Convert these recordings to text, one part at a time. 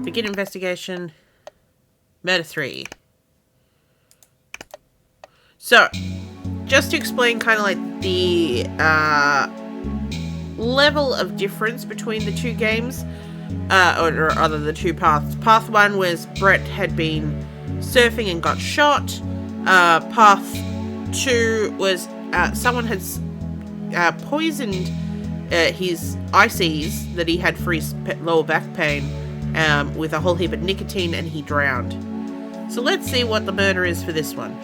Begin investigation. Murder 3. So, just to explain kind of like the level of difference between the two games, or rather the two paths. Path 1 was Brett had been surfing and got shot. Path 2 was someone had poisoned his ICs that he had for his lower back pain with a whole heap of nicotine, and he drowned. So let's see what the murder is for this one.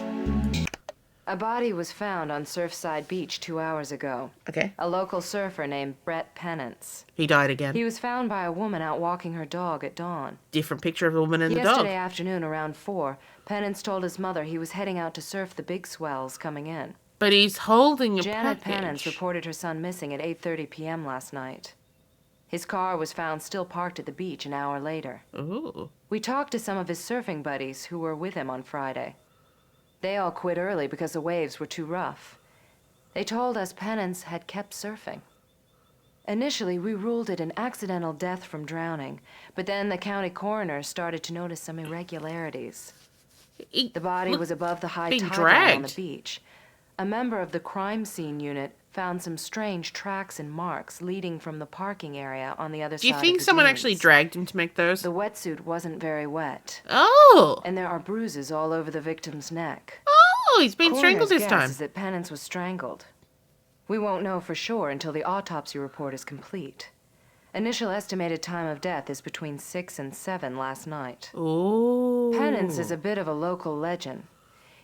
A body was found on Surfside Beach 2 hours ago. Okay. A local surfer named Brett Penance. He died again. He was found by a woman out walking her dog at dawn. Different picture of a woman and the dog. Yesterday afternoon around 4, Penance told his mother he was heading out to surf the big swells coming in. But he's holding a Janet package. Penance reported her son missing at 8:30 p.m. last night. His car was found still parked at the beach an hour later. Ooh. We talked to some of his surfing buddies who were with him on Friday. They all quit early because the waves were too rough. They told us Penance had kept surfing. Initially, we ruled it an accidental death from drowning, but then the county coroner started to notice some irregularities. The body was above the high tide line on the beach. A member of the crime scene unit found some strange tracks and marks leading from the parking area on the other side of the Do you think someone actually dragged him to make those? The wetsuit wasn't very wet. Oh! And there are bruises all over the victim's neck. Oh, he's been strangled this Coroner's time. guess is that Penance was strangled. We won't know for sure until the autopsy report is complete. Initial estimated time of death is between 6 and 7 last night. Ooh. Penance is a bit of a local legend.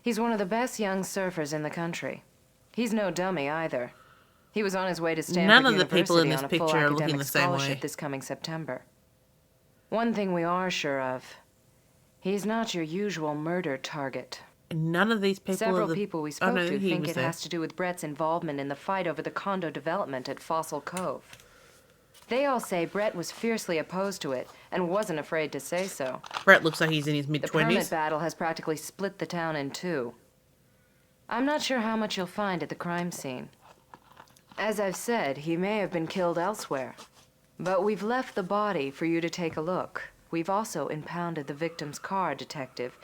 He's one of the best young surfers in the country. He's no dummy either. He was on his way to Stanford None of the people in this University on a full picture are looking academic the same scholarship way. this coming September. One thing we are sure of, he's not your usual murder target. None of these people Several people we spoke to think it there. has to do with Brett's involvement in the fight over the condo development at Fossil Cove. They all say Brett was fiercely opposed to it and wasn't afraid to say so. Brett looks like he's in his The mid-20s. permit battle has practically split the town in two. I'm not sure how much you'll find at the crime scene. As I've said, he may have been killed elsewhere. But we've left the body for you to take a look. We've also impounded the victim's car, Detective,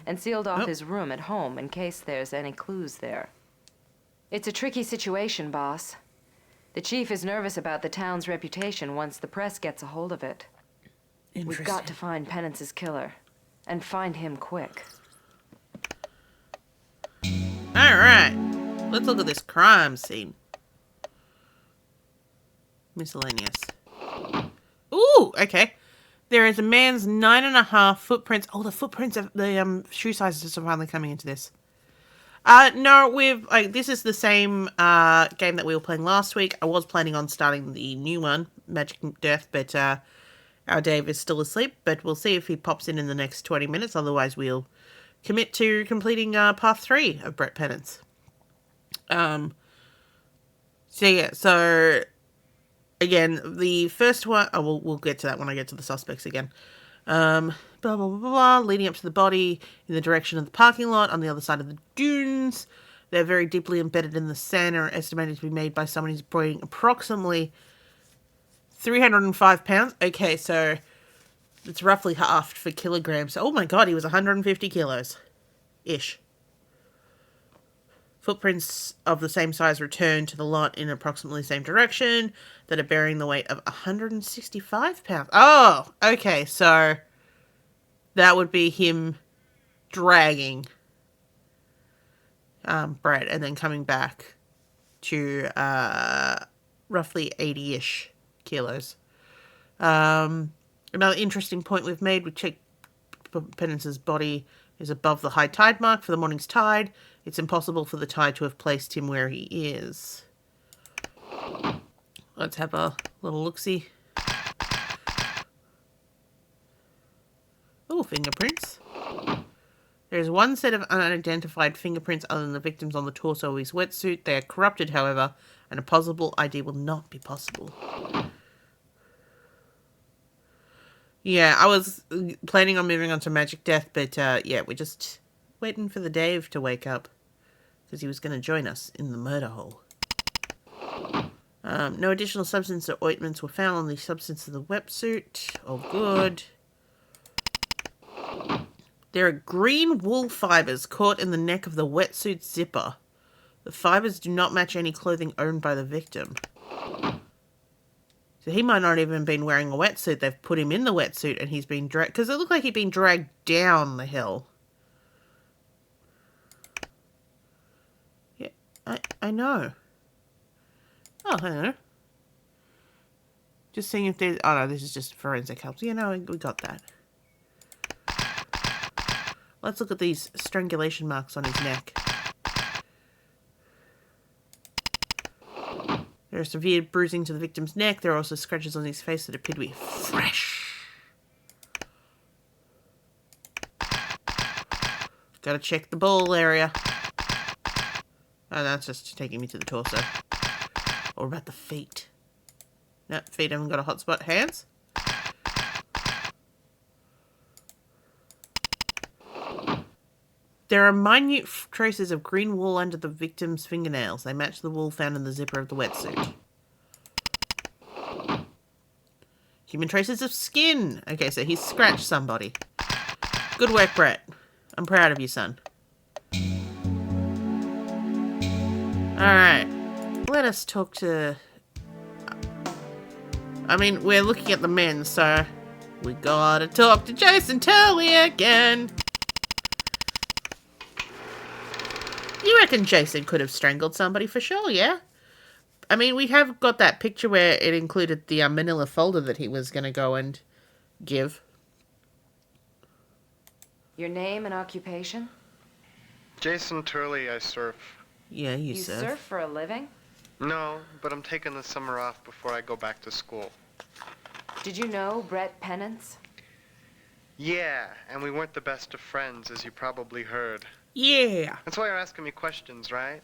and sealed off his room at home in case there's any clues there. It's a tricky situation, boss. The chief is nervous about the town's reputation once the press gets a hold of it. We've got to find Penance's killer, and find him quick. Alright, let's look at this crime scene. Miscellaneous. Ooh, okay. There is a man's 9.5 footprints. Oh, the footprints of the shoe sizes are finally coming into this. No, this is the same game that we were playing last week. I was planning on starting the new one, Magic Death, but our Dave is still asleep. But we'll see if he pops in the next 20 minutes. Otherwise, we'll commit to completing Path 3 of Brett Penance. So again, the first one, we'll get to that when I get to the suspects again. Blah, blah, blah, blah, leading up to the body in the direction of the parking lot on the other side of the dunes. They're very deeply embedded in the sand and are estimated to be made by someone who's weighing approximately 305 pounds. Okay, so it's roughly halved for kilograms. Oh my god, he was 150 kilos-ish. Footprints of the same size return to the lot in approximately the same direction that are bearing the weight of 165 pounds. Oh, okay, so that would be him dragging Brett and then coming back to roughly 80-ish kilos. Another interesting point we've made, we checked Penance's body is above the high tide mark for the morning's tide. It's impossible for the tide to have placed him where he is. Let's have a little look-see. Oh, fingerprints. There's one set of unidentified fingerprints other than the victim's on the torso of his wetsuit. They are corrupted, however, and a possible ID will not be possible. Yeah, I was planning on moving on to Magic Death, but yeah, we're just waiting for the Dave to wake up, because he was going to join us in the murder hole. No additional substance or ointments were found on the substance of the wetsuit. Oh, good. There are green wool fibers caught in the neck of the wetsuit zipper. The fibers do not match any clothing owned by the victim. So he might not even been wearing a wetsuit. They've put him in the wetsuit and he's been dragged... Because it looked like he'd been dragged down the hill. Yeah, I know. Oh, hang on. Just seeing if there's... Oh, no, this is just forensic help. Yeah, no, we got that. Let's look at these strangulation marks on his neck. There are severe bruising to the victim's neck. There are also scratches on his face that appear to be fresh. Gotta check the ball area. Oh, that's just taking me to the torso. Or about the feet. No, feet haven't got a hot spot. Hands? There are minute traces of green wool under the victim's fingernails. They match the wool found in the zipper of the wetsuit. Human traces of skin. Okay, so he scratched somebody. Good work, Brett. I'm proud of you, son. Alright. Let us talk to... I mean, we're looking at the men, so... We gotta talk to Jason Turley again. You reckon Jason could have strangled somebody for sure, yeah? I mean, we have got that picture where it included the manila folder that he was going to go and give. Your name and occupation? Jason Turley, I surf. Yeah, you surf for a living? No, but I'm taking the summer off before I go back to school. Did you know Brett Penance? Yeah, and we weren't the best of friends, as you probably heard. Yeah. That's why you're asking me questions, right?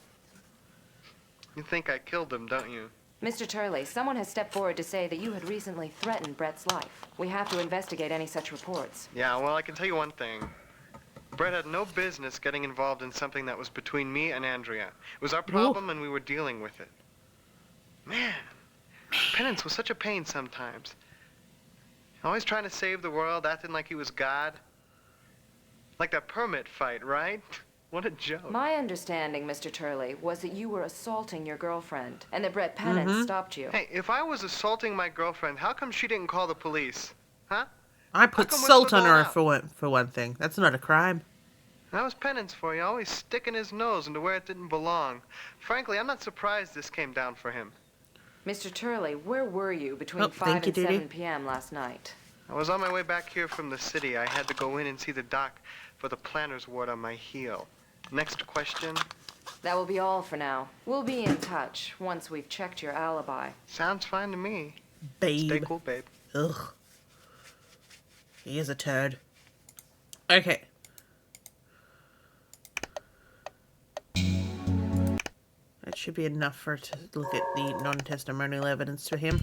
You think I killed him, don't you? Mr. Turley, someone has stepped forward to say that you had recently threatened Brett's life. We have to investigate any such reports. Yeah, well, I can tell you one thing. Brett had no business getting involved in something that was between me and Andrea. It was our problem, and we were dealing with it. Man, Penance was such a pain sometimes. Always trying to save the world, acting like he was God. Like that permit fight, right? What a joke. My understanding, Mr. Turley, was that you were assaulting your girlfriend, and that Brett Penance stopped you. Hey, if I was assaulting my girlfriend, how come she didn't call the police? Huh? I put salt on her for one thing. That's not a crime. That was Penance for you, always sticking his nose into where it didn't belong. Frankly, I'm not surprised this came down for him. Mr. Turley, where were you between 5 and 7 p.m. last night? I was on my way back here from the city. I had to go in and see the doc for the planner's ward on my heel. Next question? That will be all for now. We'll be in touch once we've checked your alibi. Sounds fine to me. Babe. Stay cool, babe. Ugh. He is a turd. Okay. That should be enough for to look at the non-testimonial evidence for him.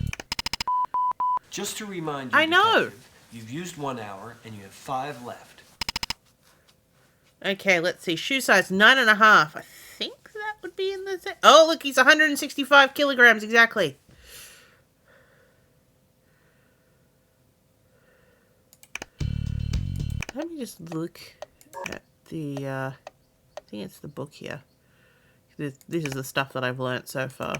Just to remind you, I know. Detective, you've used 1 hour and you have 5 left. Okay, let's see. Shoe size 9.5. I think that would be in the... Oh, look, he's 165 kilograms exactly. Let me just look at the... I think it's the book here. This is the stuff that I've learnt so far.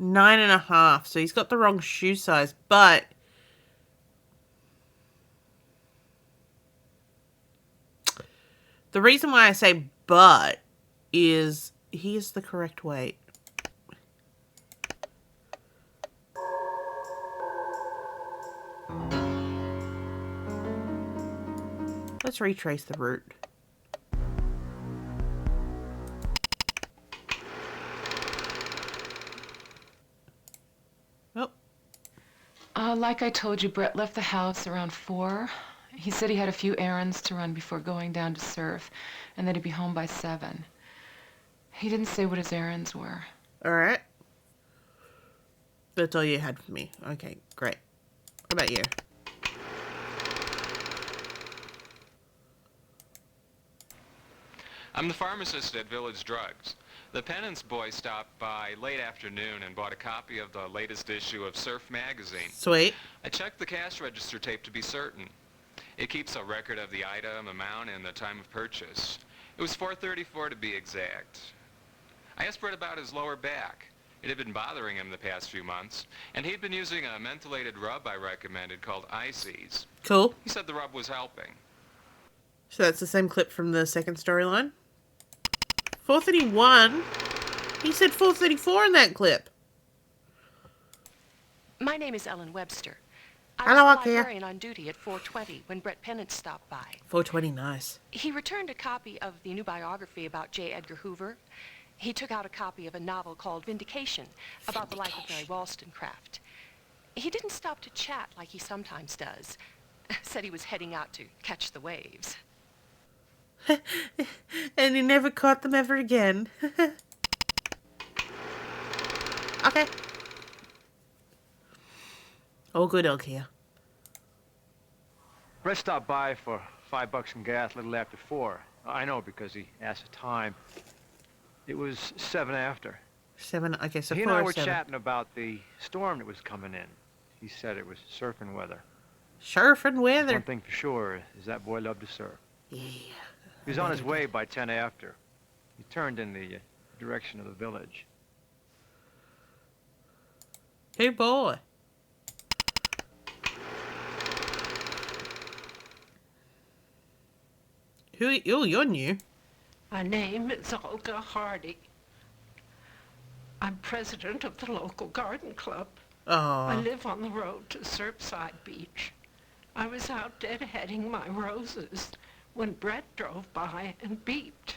9.5. So he's got the wrong shoe size, but the reason why I say but is he is the correct weight. Let's retrace the route. Like I told you, Brett left the house around 4. He said he had a few errands to run before going down to surf, and that he'd be home by 7. He didn't say what his errands were. Alright. That's all you had for me. Okay, great. What about you? I'm the pharmacist at Village Drugs. The Penance boy stopped by late afternoon and bought a copy of the latest issue of Surf magazine. Sweet. I checked the cash register tape to be certain. It keeps a record of the item, amount, and the time of purchase. It was 4:34 to be exact. I asked Brett about his lower back. It had been bothering him the past few months, and he'd been using a mentholated rub I recommended called Ices. Cool. He said the rub was helping. So that's the same clip from the second storyline. 4:31. He said 4:34 in that clip. My name is Ellen Webster. I Hello, was the Akia. librarian on duty at 420 when Brett Penance stopped by. 4:20, nice. He returned a copy of the new biography about J. Edgar Hoover. He took out a copy of a novel called Vindication about the life of Mary Wollstonecraft. He didn't stop to chat like he sometimes does. Said he was heading out to catch the waves. And he never caught them ever again. Okay. All good, Elkia. Brett stopped by for $5 in gas a little after 4. I know because he asked the time. It was 7 after. 7, okay, so He 4 and I or were 7. chatting about the storm that was coming in. He said it was surfing weather. Surfing One weather. thing for sure is that boy loved to surf. Yeah. He was on his way by 10 after. He turned in the direction of the village. Hey, boy. Oh, you're new. My name is Olga Hardy. I'm president of the local garden club. I Oh, live on the road to Surfside Beach. I was out deadheading my roses when Brett drove by and beeped.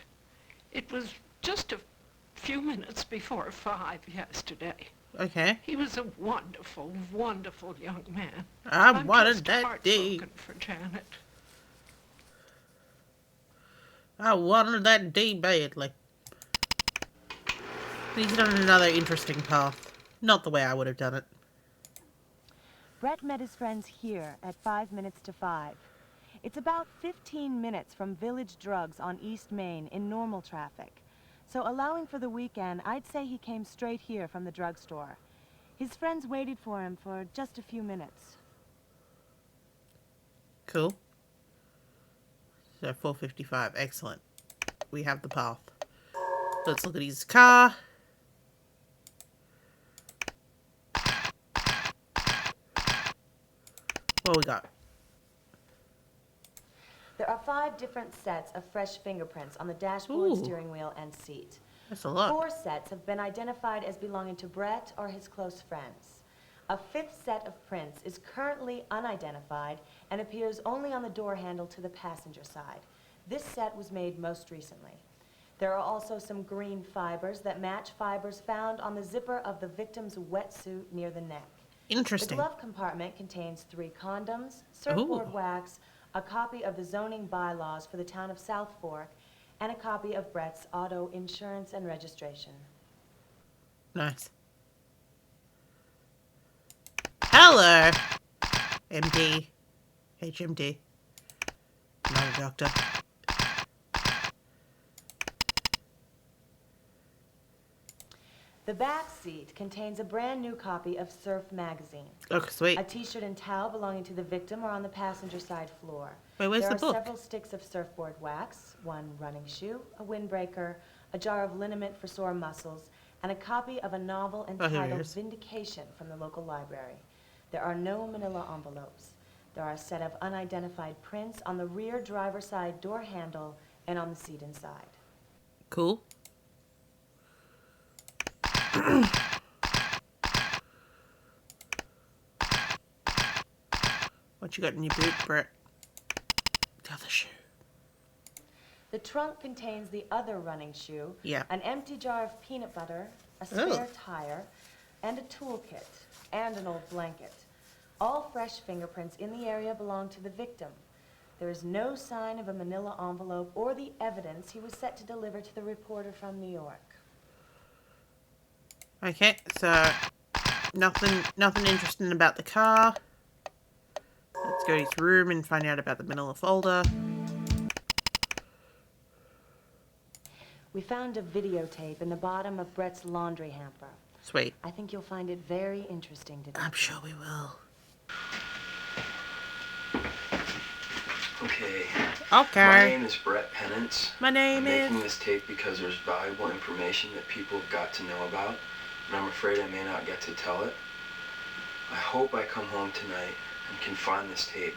It was just a few minutes before 5 yesterday. okay. He was a wonderful, wonderful young man. I I'm wanted just that D. heartbroken for Janet. I wanted that D badly. He's done another interesting path. Not the way I would have done it. Brett met his friends here at 5 minutes to 5. It's about 15 minutes from Village Drugs on East Main in normal traffic. So allowing for the weekend, I'd say he came straight here from the drugstore. His friends waited for him for just a few minutes. Cool. So 4:55. Excellent. We have the path. Let's look at his car. What we got? There are 5 different sets of fresh fingerprints on the dashboard, Ooh. steering wheel, and seat. That's a lot. 4 sets have been identified as belonging to Brett or his close friends. A 5th set of prints is currently unidentified and appears only on the door handle to the passenger side. This set was made most recently. There are also some green fibers that match fibers found on the zipper of the victim's wetsuit near the neck. The Interesting. glove compartment contains 3 condoms, surfboard Ooh. wax, a copy of the zoning bylaws for the town of South Fork, and a copy of Brett's auto insurance and registration. Nice. Hello, MD. HMD. Not a doctor. The back seat contains a brand new copy of Surf magazine. Oh, sweet. A t-shirt and towel belonging to the victim are on the passenger side floor. Wait, where's there the are book? several sticks of surfboard wax, 1 running shoe, a windbreaker, a jar of liniment for sore muscles, and a copy of a novel Oh, here it entitled is. Vindication from the local library. There are no manila envelopes. There are a set of unidentified prints on the rear driver's side door handle and on the seat inside. Cool. What you got in your boot, Brett? The other shoe. The trunk contains the other running shoe, Yeah. an empty jar of peanut butter, a spare tire, and a toolkit, and an old blanket. All fresh fingerprints in the area belong to the victim. There is no sign of a manila envelope or the evidence he was set to deliver to the reporter from New York. Okay, so nothing interesting about the car. Let's go to his room and find out about the manila folder. We found a videotape in the bottom of Brett's laundry hamper. Sweet. I think you'll find it very interesting today. I'm sure we will. Okay. Okay. My name is Brett Penance. My name I'm is... making this tape because there's valuable information that people have got to know about, and I'm afraid I may not get to tell it. I hope I come home tonight and can find this tape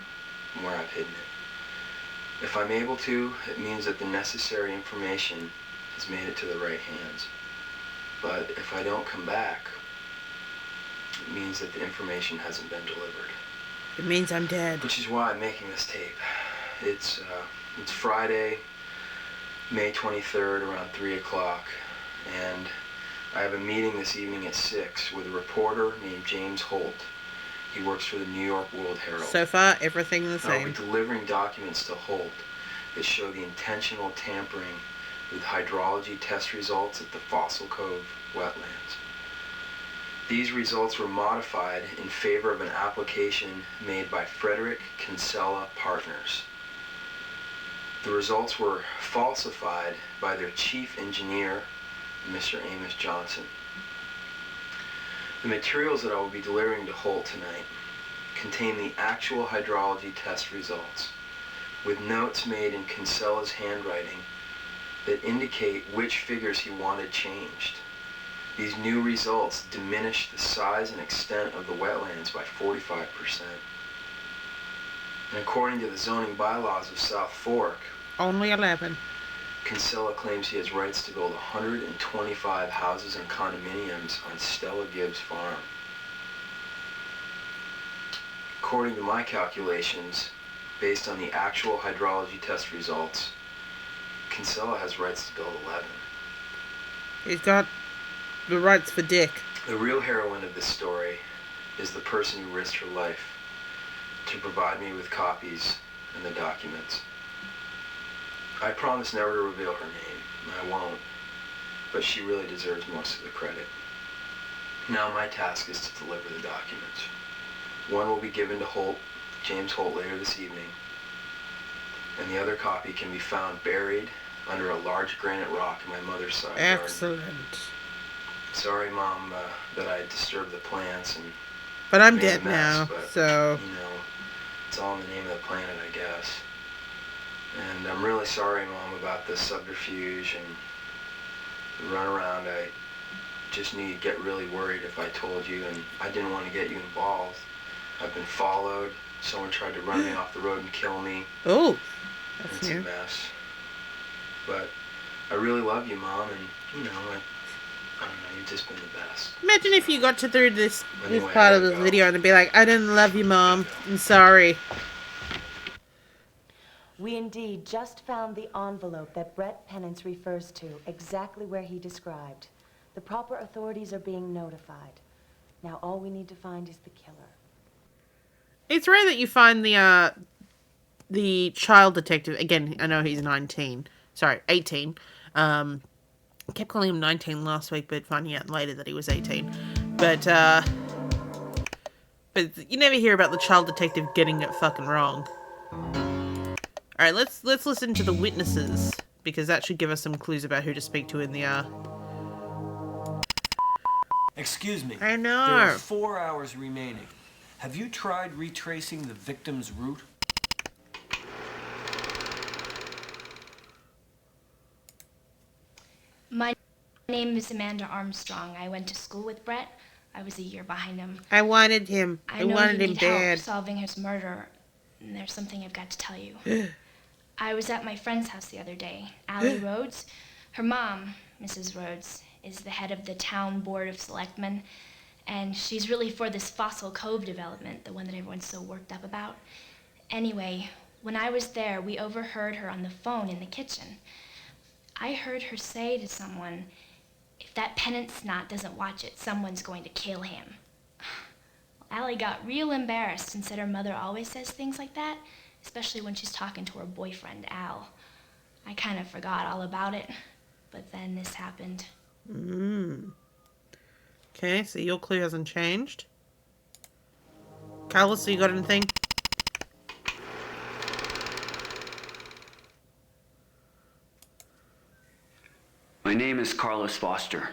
and where I've hidden it. If I'm able to, it means that the necessary information has made it to the right hands. But if I don't come back, it means that the information hasn't been delivered. It means I'm dead. Which is why I'm making this tape. It's Friday, May 23rd, around 3 o'clock, and I have a meeting this evening at 6 with a reporter named James Holt. He works for the New York World Herald. So far, everything the I'll be same. delivering documents to Holt that show the intentional tampering with hydrology test results at the Fossil Cove wetlands. These results were modified in favor of an application made by Frederick Kinsella Partners. The results were falsified by their chief engineer, Mr. Amos Johnson. The materials that I will be delivering to Holt tonight contain the actual hydrology test results, with notes made in Kinsella's handwriting that indicate which figures he wanted changed. These new results diminish the size and extent of the wetlands by 45%. And according to the zoning bylaws of South Fork, Only 11. Kinsella claims he has rights to build 125 houses and condominiums on Stella Gibbs' farm. According to my calculations, based on the actual hydrology test results, Kinsella has rights to build 11. He's got the rights for dick. The real heroine of this story is the person who risked her life to provide me with copies and the documents. I promise never to reveal her name, and I won't, but she really deserves most of the credit. Now my task is to deliver the documents. One will be given to Holt, James Holt, later this evening, and the other copy can be found buried under a large granite rock in my mother's side garden. Excellent. Sorry, Mom, that I disturbed the plants and But I'm made a dead mess, now, but, so... you know, it's all in the name of the planet, I guess. And I'm really sorry, Mom, about the subterfuge and the runaround. I just knew you'd get really worried if I told you, and I didn't want to get you involved. I've been followed. Someone tried to run me off the road and kill me. Oh, It's that's a new. mess. But I really love you, Mom, and, you know, I don't know, you've just been the best. Imagine if you got to through this Anyway, part I of the gotta go. video and be like, I didn't love you, Mom. I'm sorry. We indeed just found the envelope that Brett Penance refers to, exactly where he described. The proper authorities are being notified. Now all we need to find is the killer. It's rare that you find the child detective. Again, I know he's 19. Sorry, 18. I kept calling him 19 last week, but finding out later that he was 18. But you never hear about the child detective getting it fucking wrong. Alright, let's listen to the witnesses, because that should give us some clues about who to speak to in the Excuse me. I know. There are 4 hours remaining. Have you tried retracing the victim's route? My name is Amanda Armstrong. I went to school with Brett. I was a year behind him. I wanted him. I know wanted you him need bad. help solving his murder, and there's something I've got to tell you. I was at my friend's house the other day, Allie Rhodes. Her mom, Mrs. Rhodes, is the head of the town board of selectmen, and she's really for this Fossil Cove development, the one that everyone's so worked up about. Anyway, when I was there, we overheard her on the phone in the kitchen. I heard her say to someone, if that Penance snot doesn't watch it, someone's going to kill him. Allie got real embarrassed and said her mother always says things like that, especially when she's talking to her boyfriend, Al. I kind of forgot all about it, but then this happened. Okay, so your clue hasn't changed. Carlos, you got anything? My name is Carlos Foster.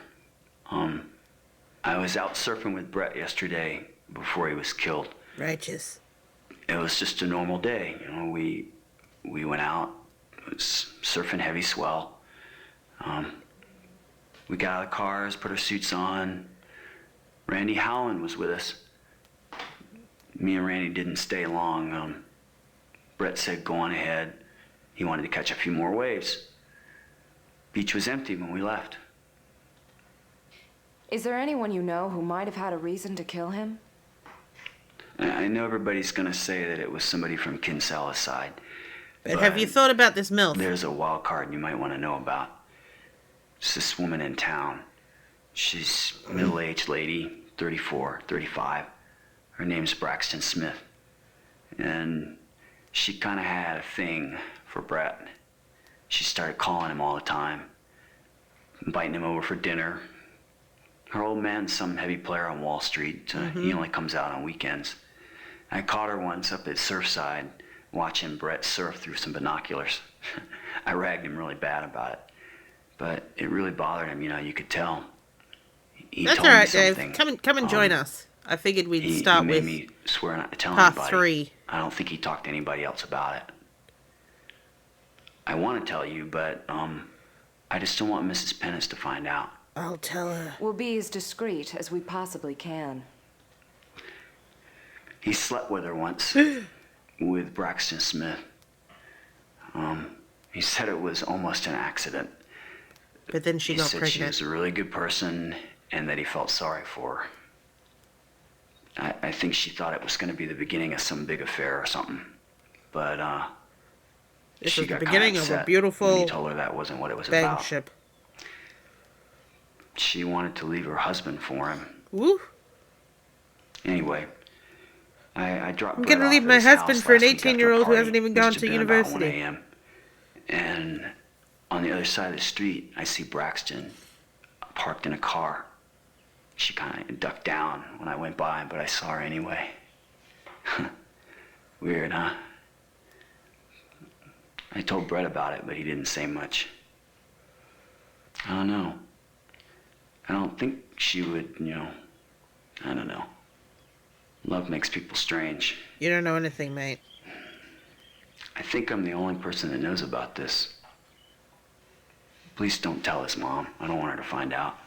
I was out surfing with Brett yesterday before he was killed. Righteous. It was just a normal day. We went out, it was surfing heavy swell. We got out of the cars, put our suits on. Randy Howland was with us. Me and Randy didn't stay long. Brett said go on ahead. He wanted to catch a few more waves. Beach was empty when we left. Is there anyone you know who might have had a reason to kill him? I know everybody's gonna say that it was somebody from Kinsella's side. But have you thought about this MILF? There's a wild card you might want to know about. It's this woman in town. She's a middle-aged lady, 34, 35. Her name's Braxton Smith. And she kind of had a thing for Brett. She started calling him all the time, inviting him over for dinner. Her old man's some heavy player on Wall Street. He only comes out on weekends. I caught her once up at Surfside watching Brett surf through some binoculars. I ragged him really bad about it. But it really bothered him, you could tell. He That's told alright, me Dave. something. Come and join us. I figured we'd He start made with me swear not to tell part anybody. 3. I don't think he talked to anybody else about it. I want to tell you, but I just don't want Mrs. Penance to find out. I'll tell her. We'll be as discreet as we possibly can. He slept with her once, with Braxton Smith. He said it was almost an accident. But then she He got said pregnant. she was a really good person and that he felt sorry for her. I think she thought it was going to be the beginning of some big affair or something. But This she was the got beginning kinda of a upset beautiful when he told her that wasn't what it was about. ship. She wanted to leave her husband for him. Woo! Anyway, I dropped I'm Brett gonna off leave at my his husband house for an last week after a 18-year-old who party. hasn't even Must gone have to been about 1 university. a.m. And on the other side of the street, I see Braxton parked in a car. She kind of ducked down when I went by, but I saw her anyway. Weird, huh? I told Brett about it, but he didn't say much. I don't know. I don't think she would, I don't know. Love makes people strange. You don't know anything, mate. I think I'm the only person that knows about this. Please don't tell his mom. I don't want her to find out.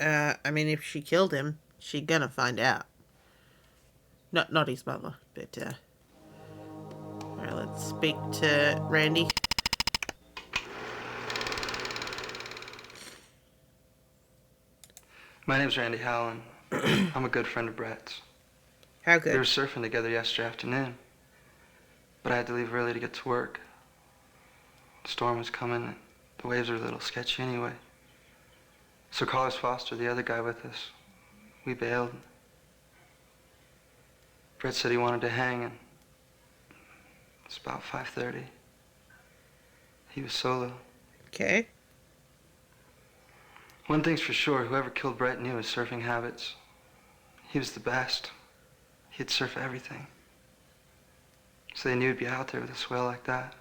I mean, if she killed him, she's gonna find out. Not his mother, but, Alright, let's speak to Randy. My name's Randy Howland. I'm a good friend of Brett's. How We were good? surfing together yesterday afternoon, but I had to leave early to get to work. The storm was coming, and the waves were a little sketchy anyway. So Carlos Foster, the other guy with us, we bailed. Brett said he wanted to hang, and it's about 5:30. He was solo. Okay. One thing's for sure, whoever killed Brett knew his surfing habits. He was the best. He'd surf everything. So they knew he'd be out there with a swell like that.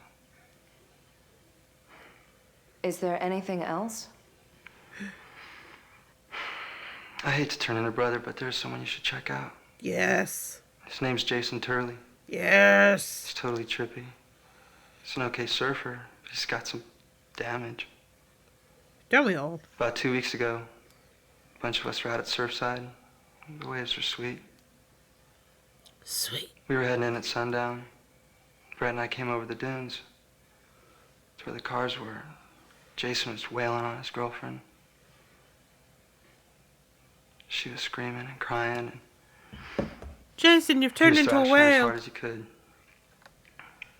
Is there anything else? I hate to turn into brother, but there's someone you should check out. Yes. His name's Jason Turley. Yes. He's totally trippy. He's an okay surfer, but he's got some damage. Don't we all? About 2 weeks ago, a bunch of us were out at Surfside. The waves were sweet. Sweet. We were heading in at sundown. Brett and I came over the dunes. It's where the cars were. Jason was wailing on his girlfriend. She was screaming and crying. And Jason, you've he turned was into a thrashing her as whale. hard as he could.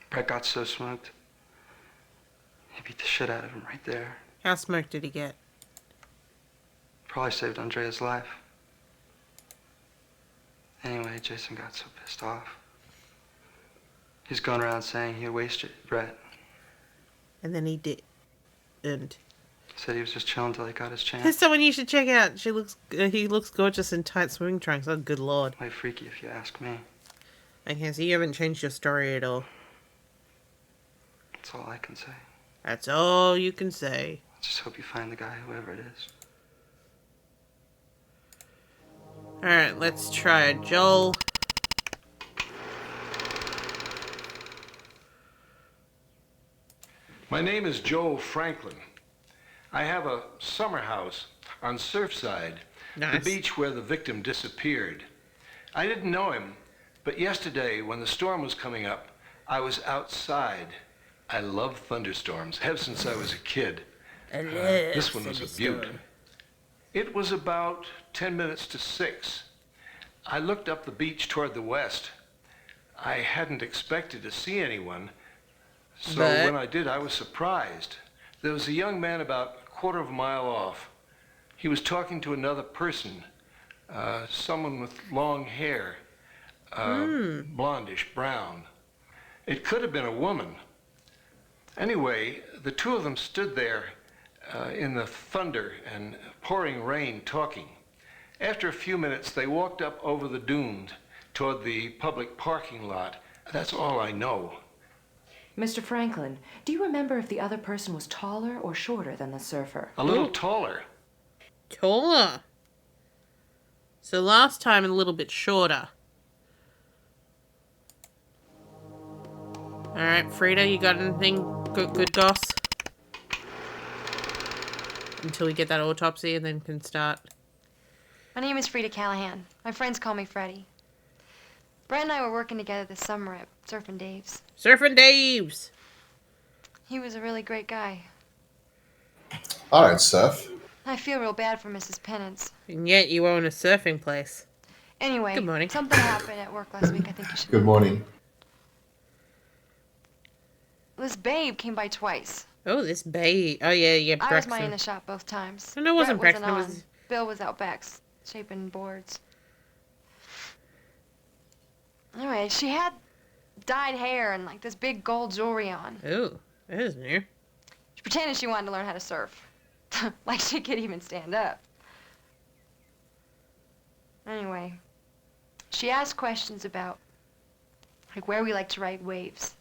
Brett got so smoked. He beat the shit out of him right there. How smoked did he get? Probably saved Andrea's life. Anyway, Jason got so pissed off. He's going around saying he wasted Brett. And then he did. And Said he was just chilling till he got his chance. there's someone you should check out. He looks gorgeous in tight swimming trunks. Oh, good lord. Quite freaky if you ask me. Okay, so you haven't changed your story at all. That's all I can say. That's all you can say. Just hope you find the guy, whoever it is. Alright, let's try it. Joel. My name is Joe Franklin. I have a summer house on Surfside, the beach where the victim disappeared. I didn't know him, but yesterday when the storm was coming up, I was outside. I love thunderstorms, have since I was a kid. This one was a beaut. It was about 10 minutes to 6. I looked up the beach toward the west. I hadn't expected to see anyone, so when I did, I was surprised. There was a young man about a quarter of a mile off. He was talking to another person, someone with long hair, blondish brown. It could have been a woman. Anyway, the two of them stood there in the thunder and pouring rain talking. After a few minutes, they walked up over the dunes toward the public parking lot. That's all I know. Mr. Franklin, do you remember if the other person was taller or shorter than the surfer? A little taller. Taller. So last time a little bit shorter. Alright, Frida, you got anything good goss? Until we get that autopsy and then can start. My name is Frida Callahan. My friends call me Freddie. Brett and I were working together this summer at Surfin' Dave's. Surfin' Dave's! He was a really great guy. I don't surf. I feel real bad for Mrs. Penance. And yet you own a surfing place. Anyway, Good morning. something happened at work last week I think you should Good know. morning. This babe came by twice. Oh, this babe. Oh, yeah, I was minding Braxton. the shop both times. No, it wasn't Brett Braxton, it on. was- Bill was out back shaping boards. Anyway, she had dyed hair and like this big gold jewelry on. Ooh, that is new. She pretended she wanted to learn how to surf. Like she could even stand up. Anyway, she asked questions about like where we like to ride waves.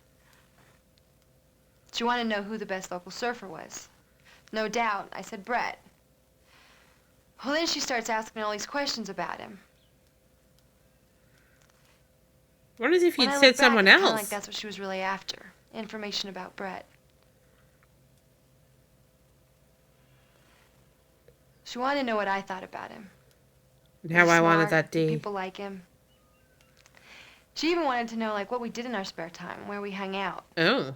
She wanted to know who the best local surfer was. No doubt, I said Brett. Well, then she starts asking all these questions about him. What as if When you'd I said look back, someone it's kinda else? like that's what she was really after. Information about Brett. She wanted to know what I thought about him. How I wanted Smart, that D. People like him. She even wanted to know like what we did in our spare time, where we hung out. Oh.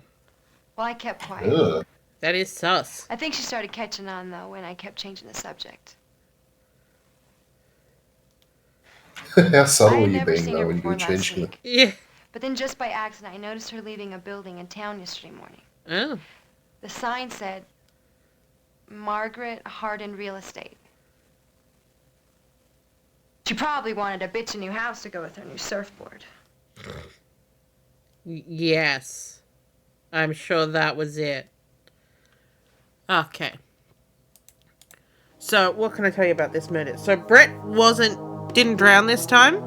Well, I kept quiet. Ugh. That is sus. I think she started catching on though when I kept changing the subject. How subtle I were had you never being seen though her when you before were last changing week. Yeah. But then just by accident, I noticed her leaving a building in town yesterday morning. Oh. The sign said, Margaret Hardin Real Estate. She probably wanted a bitchin' new house to go with her new surfboard. Yes. I'm sure that was it. Okay. So, what can I tell you about this murder? So, Brett didn't drown this time.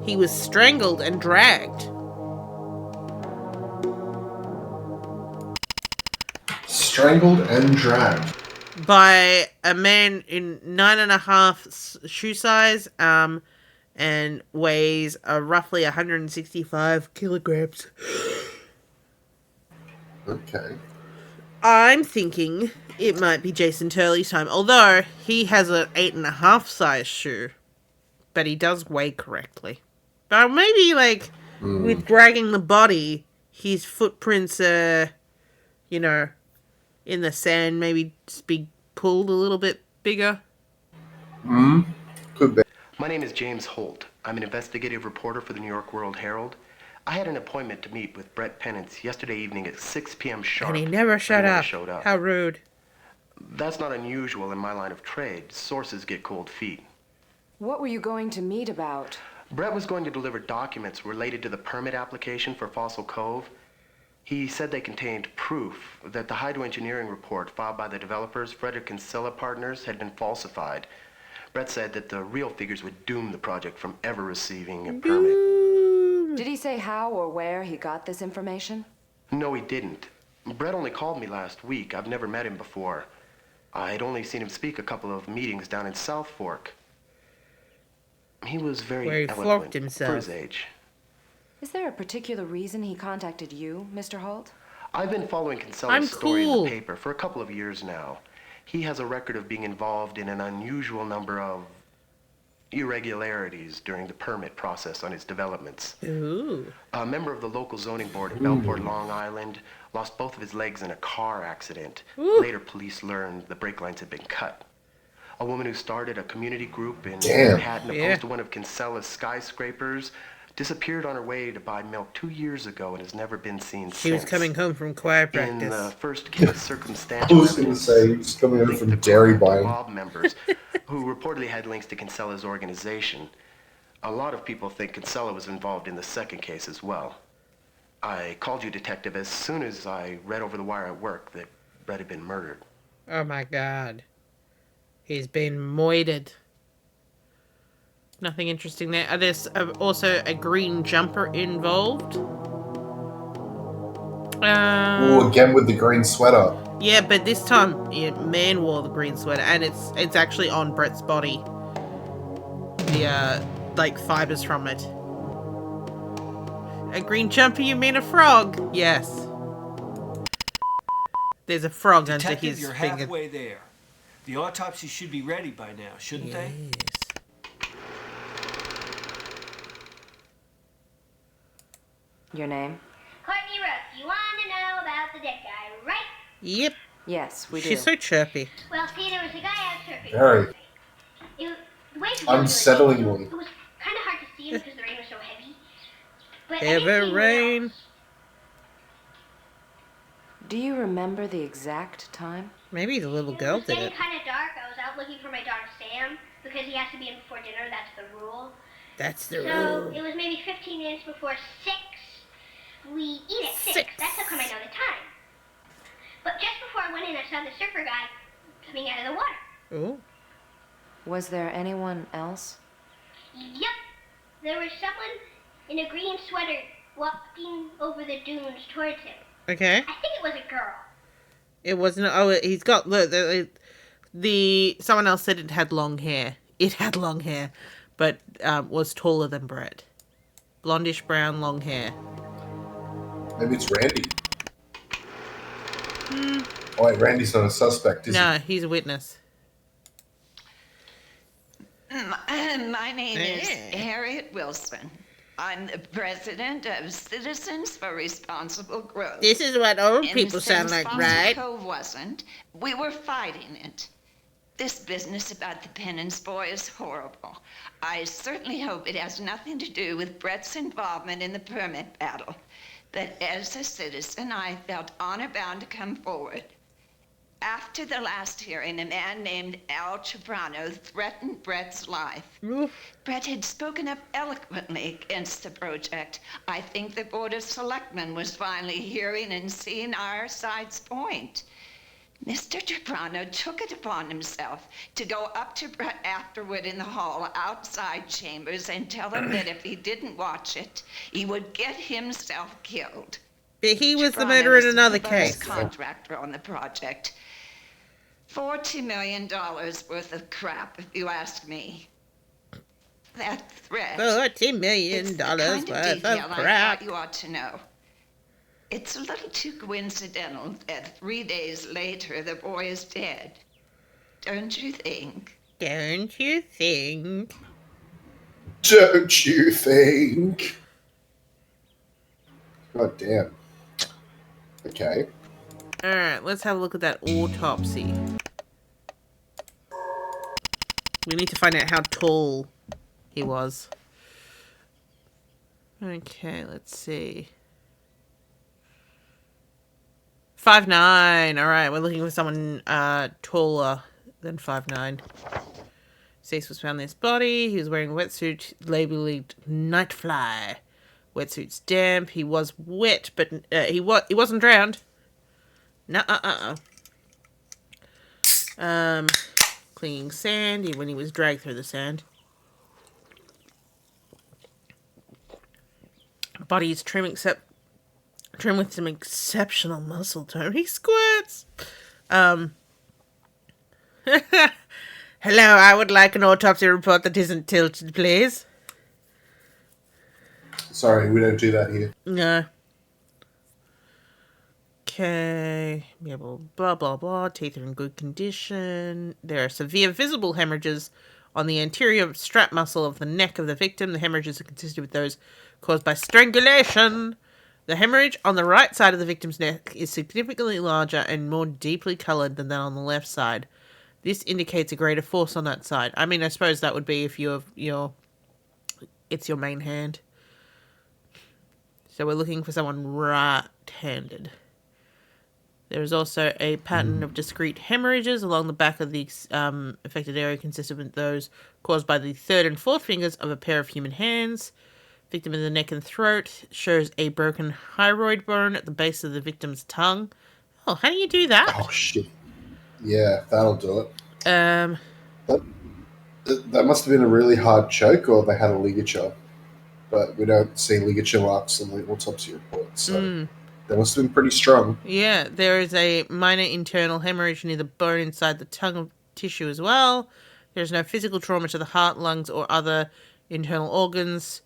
He was strangled and dragged. Strangled and dragged. By a man in 9.5 shoe size, and weighs roughly 165 kilograms. Okay. I'm thinking it might be Jason Turley's time, although he has an 8.5 size shoe, but he does weigh correctly. But maybe, like, with dragging the body, his footprints are, in the sand, maybe just be pulled a little bit bigger. Could be. My name is James Holt. I'm an investigative reporter for the New York World Herald. I had an appointment to meet with Brett Penance yesterday evening at 6 p.m. sharp. And he never showed up. How rude. That's not unusual in my line of trade. Sources get cold feet. What were you going to meet about? Brett was going to deliver documents related to the permit application for Fossil Cove. He said they contained proof that the hydroengineering report filed by the developers, Frederick and Scylla Partners, had been falsified. Brett said that the real figures would doom the project from ever receiving a permit. Did he say how or where he got this information? No, he didn't. Brett only called me last week. I've never met him before. I'd only seen him speak a couple of meetings down in South Fork. He was very Where he eloquent flogged himself. for his age. Is there a particular reason he contacted you, Mr. Holt? I've been following I'm Kinsella's story in cool. the paper for a couple of years now. He has a record of being involved in an unusual number of irregularities during the permit process on his developments. Ooh. A member of the local zoning board at Bellport, Long Island, lost both of his legs in a car accident. Ooh. Later, police learned the brake lines had been cut. A woman who started a community group in Damn. Manhattan Yeah. opposed to one of Kinsella's skyscrapers disappeared on her way to buy milk 2 years ago and has never been seen She since. was coming home from choir In practice. the first case, I circumstantial was going to evidence say, he's coming in linked from the dairy group to buying. mob members who reportedly had links to Kinsella's organization. A lot of people think Kinsella was involved in the second case as well. I called you, Detective, as soon as I read over the wire at work that Brett had been murdered. Oh my god. He's been moided. Nothing interesting there. There's also a green jumper involved. Ooh, again with the green sweater. Yeah, but this time, yeah, man wore the green sweater, and it's actually on Brett's body. The like fibers from it. A green jumper? You mean a frog? Yes. There's a frog under Detective, his you're finger. halfway there. The autopsy should be ready by now, shouldn't they? Your name? Courtney Rose, you want to know about the dead guy, right? Yep. Yes, we do. She's so chirpy. Well, see, there was a guy out surfing. Very. The way he Unsettlingly. it was kind of hard to see him because the rain was so heavy. But I Ever didn't see anyone rain. else. Do you remember the exact time? Maybe the little It girl was did getting it. kind of dark. I was out looking for my dog Sam because he has to be in before dinner. That's the rule. That's the So rule. it was maybe 15 minutes before 6. We eat at 6. That's how come I know the time. But just before I went in, I saw the surfer guy coming out of the water. Ooh. Was there anyone else? Yep. There was someone in a green sweater walking over the dunes towards him. Okay. I think it was a girl. It wasn't. Oh, he's got look. The someone else said it had long hair. It had long hair, but was taller than Brett. Blondish brown, long hair. Maybe it's Randy. Oh, wait, Randy's not a suspect, is No, he's a witness. My name is Harriet Wilson. I'm the president of Citizens for Responsible Growth. This is what old And people sound since like, Fossil right? Cove wasn't, we were fighting it. This business about the Penance boy is horrible. I certainly hope it has nothing to do with Brett's involvement in the permit battle. But as a citizen, I felt honor-bound to come forward. After the last hearing, a man named Al Ciprano threatened Brett's life. Brett had spoken up eloquently against the project. I think the Board of Selectmen was finally hearing and seeing our side's point. Mr. Ciprano took it upon himself to go up to Brett afterward in the hall outside chambers and tell him that if he didn't watch it, he would get himself killed. But he was the Ciprano murderer in is another the first case. contractor on the project. $40 million worth of crap, if you ask me. That threat. $40 million it's the kind of worth detail of I crap. thought you ought to know. It's a little too coincidental that 3 days later the boy is dead. Don't you think? Don't you think? Don't you think? God damn. Okay. Alright, let's have a look at that autopsy. We need to find out how tall he was. Okay, let's see. 5'9". Alright, we're looking for someone taller than 5'9". Cease was found in his body. He was wearing a wetsuit labeled Nightfly. Wetsuit's damp. He was wet, but he wasn't drowned. Cleaning sand when he was dragged through the sand. Body is trim with some exceptional muscle tone. He squirts. Hello, I would like an autopsy report that isn't tilted, please. Sorry, we don't do that here. No. Okay. Yeah, blah, blah, blah. Teeth are in good condition. There are severe visible hemorrhages on the anterior strap muscle of the neck of the victim. The hemorrhages are consistent with those caused by strangulation. The hemorrhage on the right side of the victim's neck is significantly larger and more deeply coloured than that on the left side. This indicates a greater force on that side. I mean, I suppose that would be if it's your main hand. So we're looking for someone right-handed. There is also a pattern of discrete hemorrhages along the back of the affected area, consistent with those caused by the third and fourth fingers of a pair of human hands. Victim in the neck and throat shows a broken hyroid bone at the base of the victim's tongue. Oh, how do you do that? Oh, shit. Yeah, that'll do it. Um, That must have been a really hard choke, or they had a ligature. But we don't see ligature marks on the autopsy report, so they must have been pretty strong. Yeah, there is a minor internal hemorrhage near the bone inside the tongue tissue as well. There is no physical trauma to the heart, lungs, or other internal organs.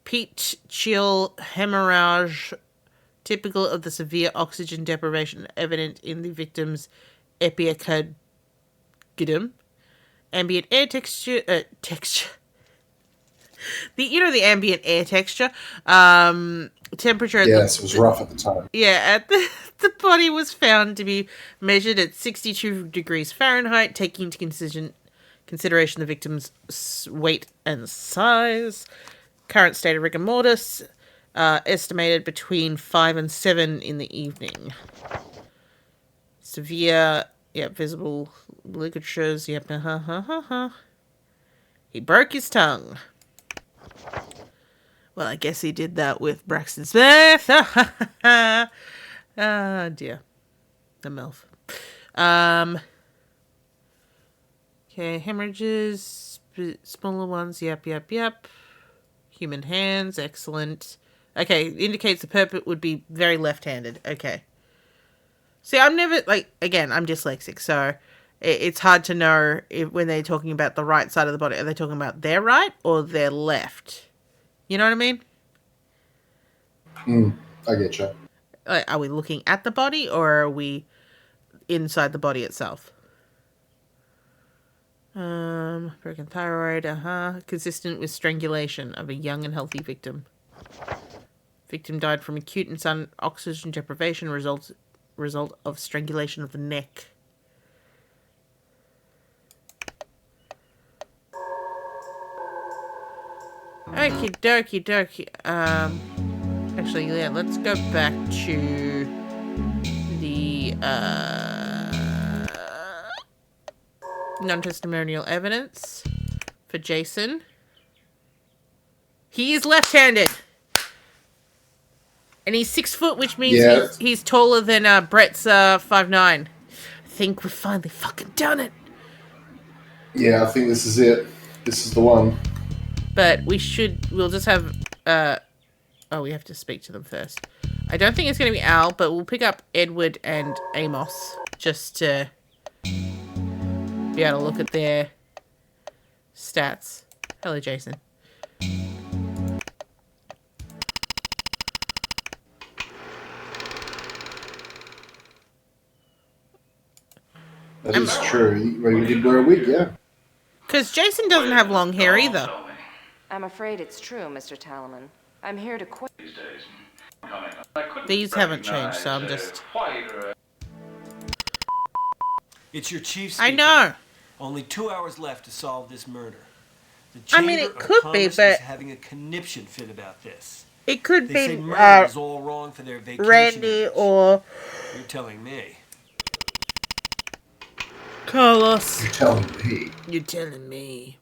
Petechial hemorrhage, typical of the severe oxygen deprivation evident in the victim's epicardium. Ambient air texture. The ambient air texture. Temperature. Yes, it was rough at the time. Yeah, the body was found to be measured at 62 degrees Fahrenheit, taking into consideration the victim's weight and size. Current state of rigor mortis, estimated between 5 and 7 in the evening. Severe, visible ligatures, He broke his tongue. Well, I guess he did that with Braxton Smith. Ah, dear. The MILF. Okay, hemorrhages, smaller ones, yep. Human hands, excellent. Okay, indicates the perpet would be very left-handed. Okay. See, I'm never, again, I'm dyslexic, so it's hard to know when they're talking about the right side of the body. Are they talking about their right or their left? You know what I mean? I get you. Are we looking at the body or are we inside the body itself? Broken thyroid, consistent with strangulation of a young and healthy victim. Victim died from acute and sudden oxygen deprivation, result of strangulation of the neck. Okie dokie. Actually, yeah, let's go back to the non-testimonial evidence for Jason. He is left-handed. And he's 6 foot, which means he's taller than Brett's 5'9". I think we've finally fucking done it. Yeah, I think this is it. This is the one. But we'll just have, we have to speak to them first. I don't think it's going to be Al, but we'll pick up Edward and Amos just to be able to look at their stats. Hello, Jason. That is true. Maybe he did wear a wig, yeah. Because Jason doesn't have long hair either. I'm afraid it's true, Mr. Talaman. I'm here to quit. These haven't changed, so I'm just... It's your chief I speaking. know. Only 2 hours left to solve this murder. The I mean, Chamber it of could be, Commerce but... is having a conniption fit about this. It could They be say murder is all wrong for their vacation. Randy or... You're telling me. Carlos. You're telling me. You're telling me.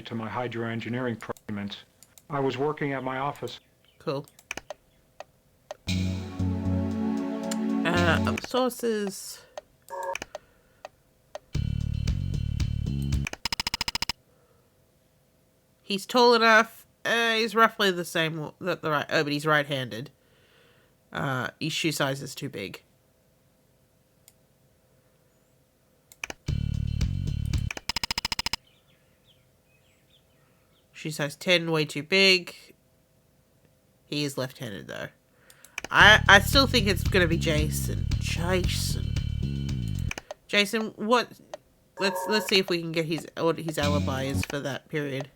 To my hydroengineering procurement. I was working at my office. Cool. Sources. He's tall enough. He's roughly the same. But he's right-handed. His shoe size is too big. Shoe size 10, way too big. He is left-handed, though. I still think it's going to be Jason. Jason, what... Let's see if we can get what his alibi is for that period.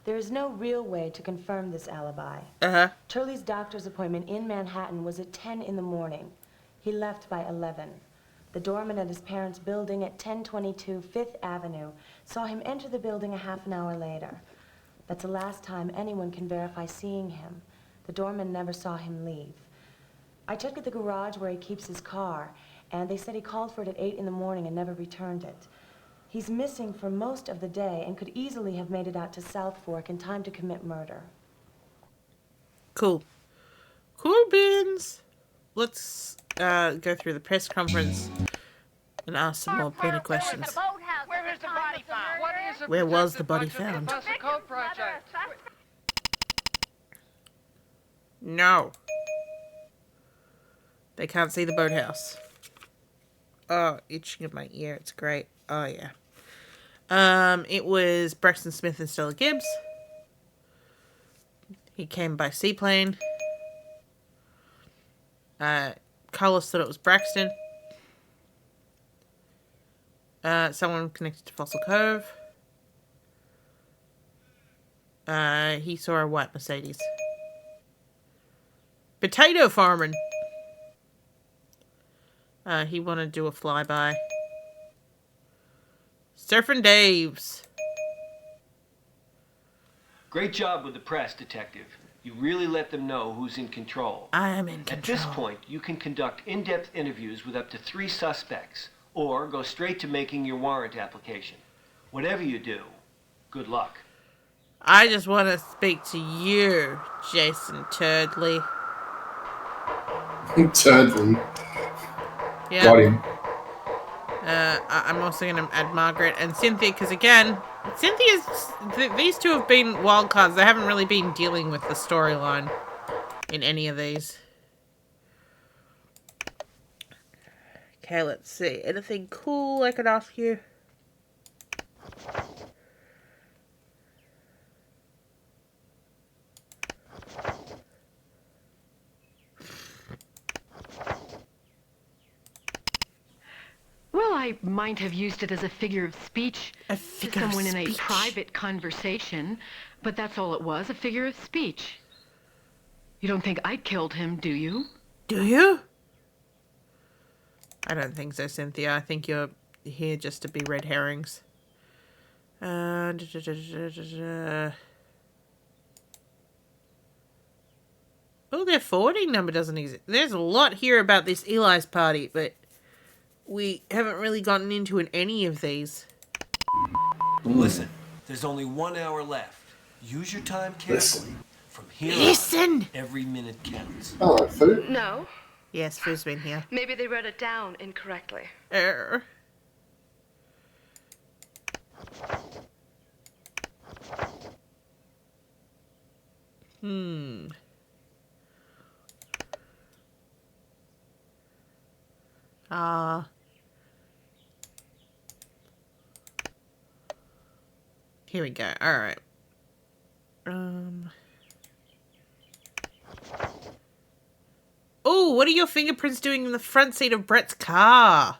There is no real way to confirm this alibi. Turley's doctor's appointment in Manhattan was at 10 in the morning. He left by 11. The doorman at his parents' building at 1022 Fifth Avenue saw him enter the building a half an hour later. That's the last time anyone can verify seeing him. The doorman never saw him leave. I checked at the garage where he keeps his car, and they said he called for it at 8 in the morning and never returned it. He's missing for most of the day and could easily have made it out to South Fork in time to commit murder. Cool. Cool beans. Let's go through the press conference and ask some more pointed questions. Where is the body found? What is a Where was the body found? project? No. They can't see the boathouse. Oh, itching in my ear. It's great. Oh, yeah. It was Braxton Smith and Stella Gibbs. He came by seaplane. Carlos thought it was Braxton. Someone connected to Fossil Cove. He saw a white Mercedes. Potato farming. He wanted to do a flyby. Surfing Dave's. Great job with the press, Detective. You really let them know who's in control. I am in control. At this point, you can conduct in-depth interviews with up to 3 suspects, or go straight to making your warrant application. Whatever you do, good luck. I just want to speak to you, Jason Turdley. Turdley. Yeah. Got him. I'm also going to add Margaret and Cynthia, because again, these two have been wild cards. They haven't really been dealing with the storyline in any of these. Okay, let's see. Anything cool I could ask you? Well, I might have used it as a figure of speech to someone in a private conversation, but that's all it was, a figure of speech. You don't think I killed him, do you? Do you? I don't think so, Cynthia. I think you're here just to be red herrings. Oh, their forwarding number doesn't exist. There's a lot here about this Eli's party, but we haven't really gotten into in any of these. Listen, there's only 1 hour left. Use your time carefully. From here on, every minute counts. Oh, food? No. Yes, Food's been here. Maybe they wrote it down incorrectly. Here we go. All right. Oh, what are your fingerprints doing in the front seat of Brett's car?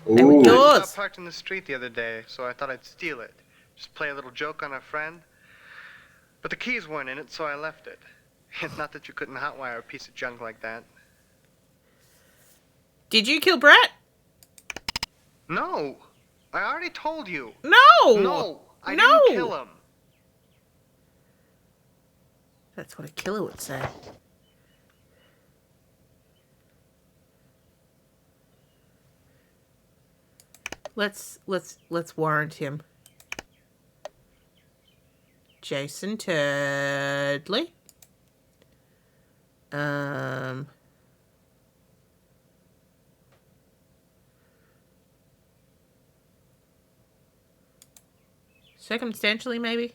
They were I yours. saw parked in the street the other day, so I thought I'd steal it. Just play a little joke on a friend. But the keys weren't in it, so I left it. Not that you couldn't hotwire a piece of junk like that. Did you kill Brett? No! I already told you. No! No! I didn't kill him. That's what a killer would say. Let's warrant him. Jason Turdley. Circumstantially, maybe?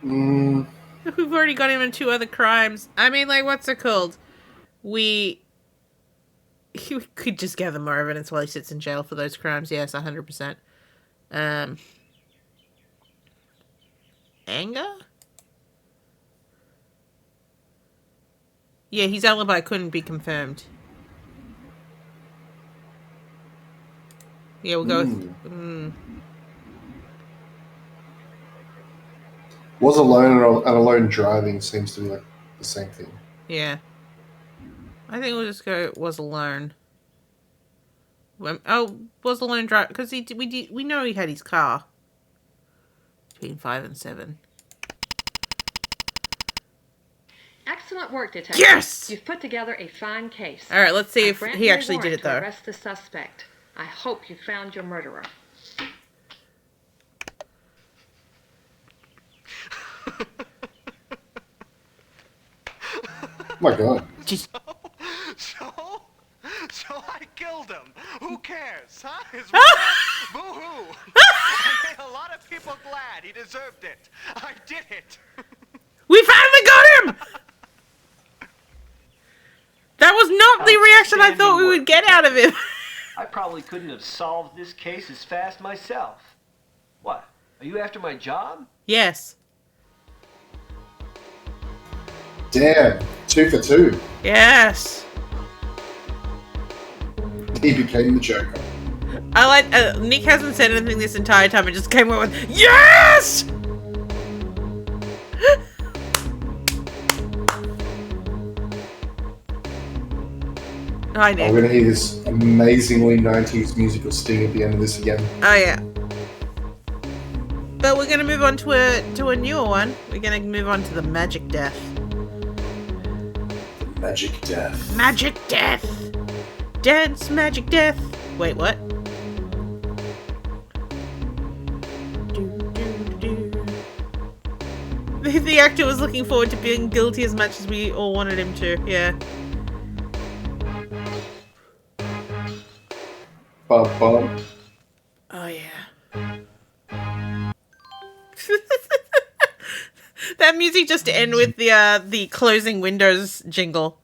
We've already got him in 2 other crimes. I mean, like, what's it called? we could just gather more evidence while he sits in jail for those crimes. Yes, 100%. Anger? Yeah, his alibi couldn't be confirmed. Yeah, we'll go with... Was alone and alone driving seems to be like the same thing. Yeah. I think we'll just go was alone. Oh, was alone drive because we know he had his car. Between 5 and 7. Excellent work, Detective. Yes! You've put together a fine case. All right, let's see if he actually did it, though. To arrest the suspect. I hope you found your murderer. Oh my God. So I killed him. Who cares, huh? His boo-hoo. I made a lot of people glad. He deserved it. I did it. We finally got him! That was not the reaction I thought we would get out of him. I probably couldn't have solved this case as fast myself. What? Are you after my job? Yes. Damn, 2 for 2. Yes. He became the Joker. I like, Nick hasn't said anything this entire time, it just came out with, yes! Hi, Nick. We're going to hear this amazingly 90s musical sting at the end of this again. Oh, yeah. But we're going to move on to a newer one. We're going to move on to the Magic Death. The Magic Death. Magic Death! Dance Magic Death! Wait, what? The actor was looking forward to being guilty as much as we all wanted him to, yeah. Bum, bum. Oh, yeah. That music just to end with the closing windows jingle.